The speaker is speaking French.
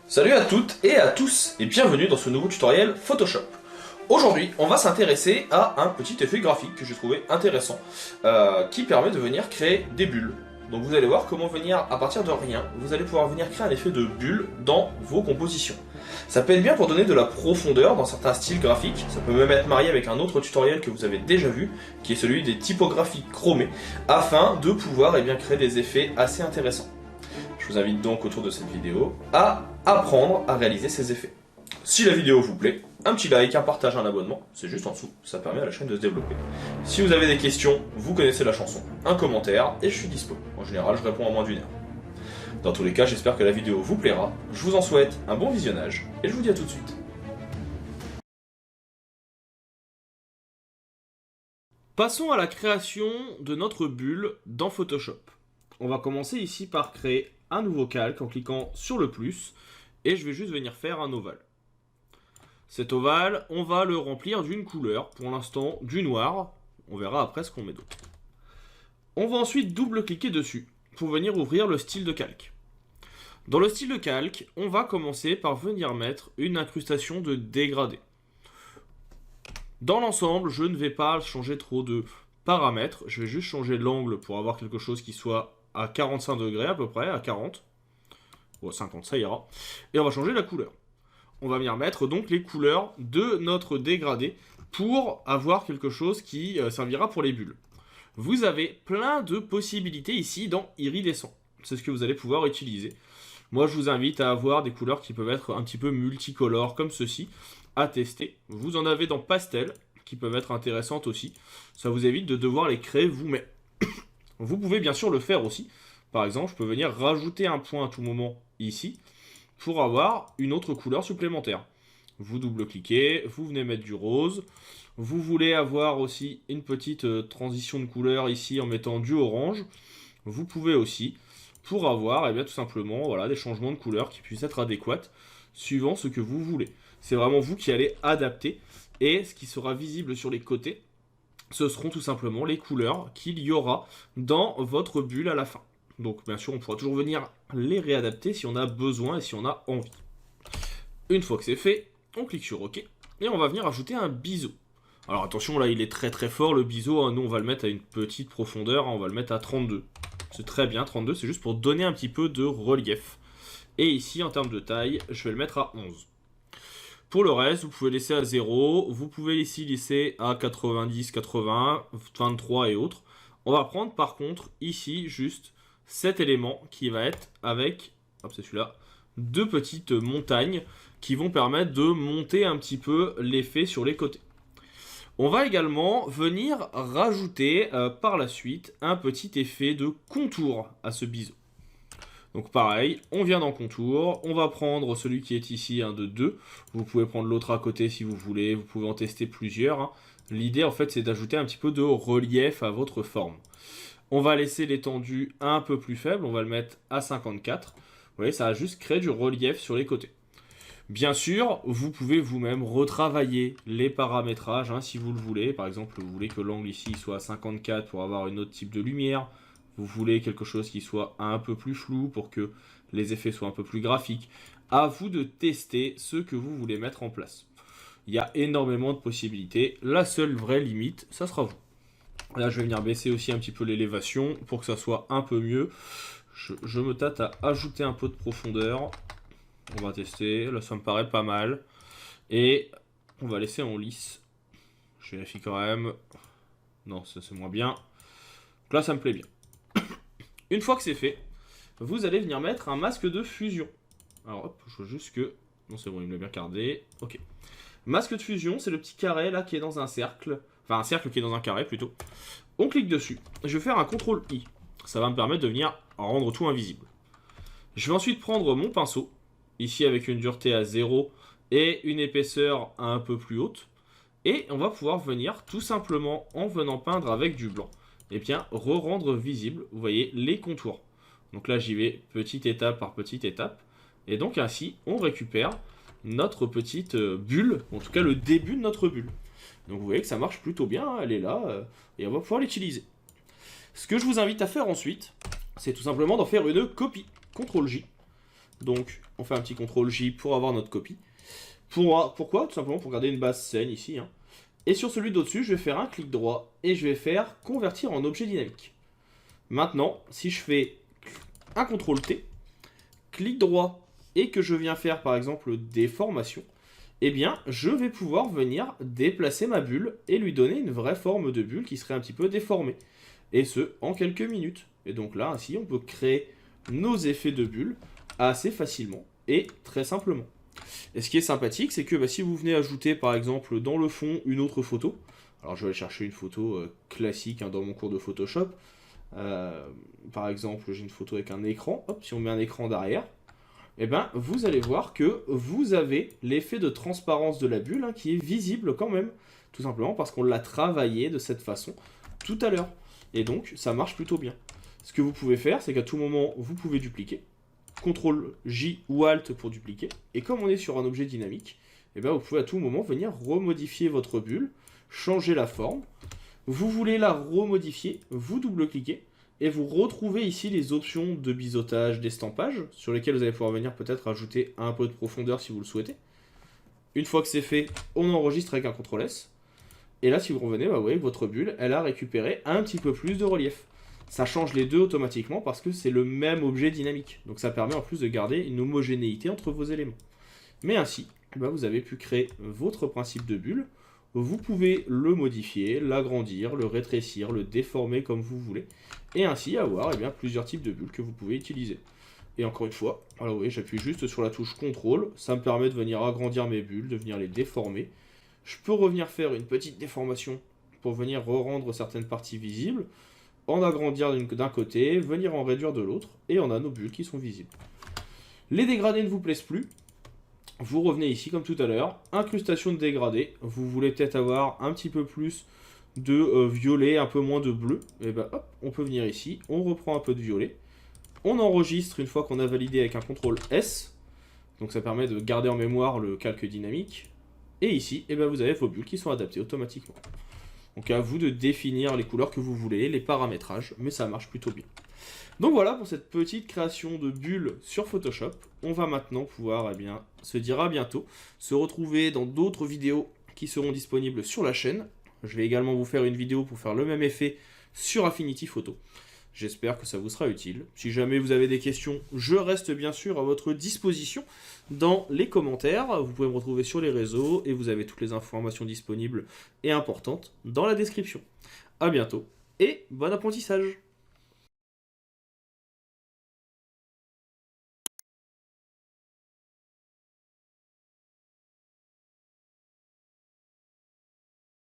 Salut à toutes et à tous et bienvenue dans ce nouveau tutoriel Photoshop. Aujourd'hui, on va s'intéresser à un petit effet graphique que j'ai trouvé intéressant qui permet de venir créer des bulles. Donc vous allez voir comment venir, à partir de rien, vous allez pouvoir venir créer un effet de bulle dans vos compositions. Ça peut être bien pour donner de la profondeur dans certains styles graphiques, ça peut même être marié avec un autre tutoriel que vous avez déjà vu, qui est celui des typographies chromées, afin de pouvoir créer des effets assez intéressants. Je vous invite donc autour de cette vidéo à apprendre à réaliser ces effets. Si la vidéo vous plaît, un petit like, un partage, un abonnement, c'est juste en dessous, ça permet à la chaîne de se développer. Si vous avez des questions, vous connaissez la chanson, un commentaire et je suis dispo. En général, je réponds en moins d'1 heure. Dans tous les cas, j'espère que la vidéo vous plaira, je vous en souhaite un bon visionnage et je vous dis à tout de suite. Passons à la création de notre bulle dans Photoshop. On va commencer ici par créer un nouveau calque en cliquant sur le plus et je vais juste venir faire un ovale. Cet ovale, on va le remplir d'une couleur, pour l'instant du noir, on verra après ce qu'on met d'autre. On va ensuite double-cliquer dessus pour venir ouvrir le style de calque. Dans le style de calque, on va commencer par venir mettre une incrustation de dégradé. Dans l'ensemble, je ne vais pas changer trop de paramètres, je vais juste changer l'angle pour avoir quelque chose qui soit à 45 degrés à peu près, à 40, ou à 50, ça ira. Et on va changer la couleur. On va venir mettre donc les couleurs de notre dégradé pour avoir quelque chose qui servira pour les bulles. Vous avez plein de possibilités ici dans iridescent. C'est ce que vous allez pouvoir utiliser. Moi, je vous invite à avoir des couleurs qui peuvent être un petit peu multicolores comme ceci, à tester. Vous en avez dans pastel, qui peuvent être intéressantes aussi. Ça vous évite de devoir les créer vous-même. Vous pouvez bien sûr le faire aussi. Par exemple, je peux venir rajouter un point à tout moment ici, pour avoir une autre couleur supplémentaire. Vous double-cliquez, vous venez mettre du rose. Vous voulez avoir aussi une petite transition de couleur ici en mettant du orange. Vous pouvez aussi, pour avoir tout simplement voilà, des changements de couleur qui puissent être adéquats suivant ce que vous voulez. C'est vraiment vous qui allez adapter et ce qui sera visible sur les côtés, ce seront tout simplement les couleurs qu'il y aura dans votre bulle à la fin. Donc bien sûr, on pourra toujours venir les réadapter si on a besoin et si on a envie. Une fois que c'est fait, on clique sur OK et on va venir ajouter un biseau. Alors attention, là il est très très fort le biseau, hein. Nous on va le mettre à une petite profondeur, hein. On va le mettre à 32. C'est très bien, 32, c'est juste pour donner un petit peu de relief. Et ici en termes de taille, je vais le mettre à 11. Pour le reste, vous pouvez laisser à 0, vous pouvez ici laisser à 90, 80, 23 et autres. On va prendre par contre ici juste cet élément qui va être avec, hop c'est celui-là, deux petites montagnes qui vont permettre de monter un petit peu l'effet sur les côtés. On va également venir rajouter par la suite un petit effet de contour à ce biseau. Donc pareil, on vient dans contour, on va prendre celui qui est ici, un de 2. Vous pouvez prendre l'autre à côté si vous voulez, vous pouvez en tester plusieurs, hein. L'idée en fait c'est d'ajouter un petit peu de relief à votre forme. On va laisser l'étendue un peu plus faible, on va le mettre à 54. Vous voyez, ça va juste créer du relief sur les côtés. Bien sûr, vous pouvez vous-même retravailler les paramétrages hein, si vous le voulez. Par exemple, vous voulez que l'angle ici soit à 54 pour avoir un autre type de lumière. Vous voulez quelque chose qui soit un peu plus flou pour que les effets soient un peu plus graphiques. À vous de tester ce que vous voulez mettre en place. Il y a énormément de possibilités. La seule vraie limite, ça sera vous. Là, je vais venir baisser aussi un petit peu l'élévation pour que ça soit un peu mieux. Je me tâte à ajouter un peu de profondeur. On va tester. Là, ça me paraît pas mal. Et on va laisser en lisse. Je vérifie quand même. Non, ça c'est moins bien. Donc là, ça me plaît bien. Une fois que c'est fait, vous allez venir mettre un masque de fusion. Alors hop, je vois juste que... Non, c'est bon, il me l'a bien gardé. Ok. Masque de fusion, c'est le petit carré là qui est dans un cercle. Enfin, un cercle qui est dans un carré plutôt. On clique dessus. Je vais faire un CTRL I. Ça va me permettre de venir rendre tout invisible. Je vais ensuite prendre mon pinceau. Ici avec une dureté à 0 et une épaisseur un peu plus haute. Et on va pouvoir venir tout simplement en venant peindre avec du blanc. Et bien, re-rendre visible, vous voyez, les contours. Donc là, j'y vais petite étape par petite étape. Et donc ainsi, on récupère notre petite bulle, en tout cas le début de notre bulle. Donc vous voyez que ça marche plutôt bien, hein, elle est là, et on va pouvoir l'utiliser. Ce que je vous invite à faire ensuite, c'est tout simplement d'en faire une copie, CTRL J. Donc on fait un petit CTRL J pour avoir notre copie. Pourquoi? Tout simplement pour garder une base saine ici. Hein. Et sur celui d'au-dessus, je vais faire un clic droit et je vais faire convertir en objet dynamique. Maintenant, si je fais un CTRL T, clic droit et que je viens faire par exemple déformation, eh bien je vais pouvoir venir déplacer ma bulle et lui donner une vraie forme de bulle qui serait un petit peu déformée. Et ce, en quelques minutes. Et donc là, ainsi, on peut créer nos effets de bulle assez facilement et très simplement. Et ce qui est sympathique, c'est que si vous venez ajouter par exemple dans le fond une autre photo, alors je vais aller chercher une photo classique dans mon cours de Photoshop, par exemple j'ai une photo avec un écran, hop, si on met un écran derrière, eh ben, vous allez voir que vous avez l'effet de transparence de la bulle qui est visible quand même, tout simplement parce qu'on l'a travaillé de cette façon tout à l'heure. Et donc ça marche plutôt bien. Ce que vous pouvez faire, c'est qu'à tout moment, vous pouvez dupliquer. CTRL J ou Alt pour dupliquer. Et comme on est sur un objet dynamique, eh ben, vous pouvez à tout moment venir remodifier votre bulle, changer la forme. Vous voulez la remodifier, vous double-cliquez, et vous retrouvez ici les options de biseautage, d'estampage, sur lesquelles vous allez pouvoir venir peut-être ajouter un peu de profondeur si vous le souhaitez. Une fois que c'est fait, on enregistre avec un CTRL S. Et là, si vous revenez, vous voyez que votre bulle, elle a récupéré un petit peu plus de relief. Ça change les deux automatiquement parce que c'est le même objet dynamique. Donc ça permet en plus de garder une homogénéité entre vos éléments. Mais ainsi, vous avez pu créer votre principe de bulle. Vous pouvez le modifier, l'agrandir, le rétrécir, le déformer comme vous voulez. Et ainsi avoir plusieurs types de bulles que vous pouvez utiliser. Et encore une fois, alors oui, j'appuie juste sur la touche CTRL. Ça me permet de venir agrandir mes bulles, de venir les déformer. Je peux revenir faire une petite déformation pour venir re-rendre certaines parties visibles. En agrandir d'un côté, venir en réduire de l'autre. Et on a nos bulles qui sont visibles. Les dégradés ne vous plaisent plus. Vous revenez ici comme tout à l'heure, incrustation de dégradé, vous voulez peut-être avoir un petit peu plus de violet, un peu moins de bleu, et hop, on peut venir ici, on reprend un peu de violet, on enregistre une fois qu'on a validé avec un CTRL S, donc ça permet de garder en mémoire le calque dynamique, et ici, vous avez vos bulles qui sont adaptées automatiquement. Donc à vous de définir les couleurs que vous voulez, les paramétrages, mais ça marche plutôt bien. Donc voilà pour cette petite création de bulles sur Photoshop. On va maintenant pouvoir se dire à bientôt, se retrouver dans d'autres vidéos qui seront disponibles sur la chaîne. Je vais également vous faire une vidéo pour faire le même effet sur Affinity Photo. J'espère que ça vous sera utile. Si jamais vous avez des questions, je reste bien sûr à votre disposition dans les commentaires. Vous pouvez me retrouver sur les réseaux et vous avez toutes les informations disponibles et importantes dans la description. A bientôt et bon apprentissage!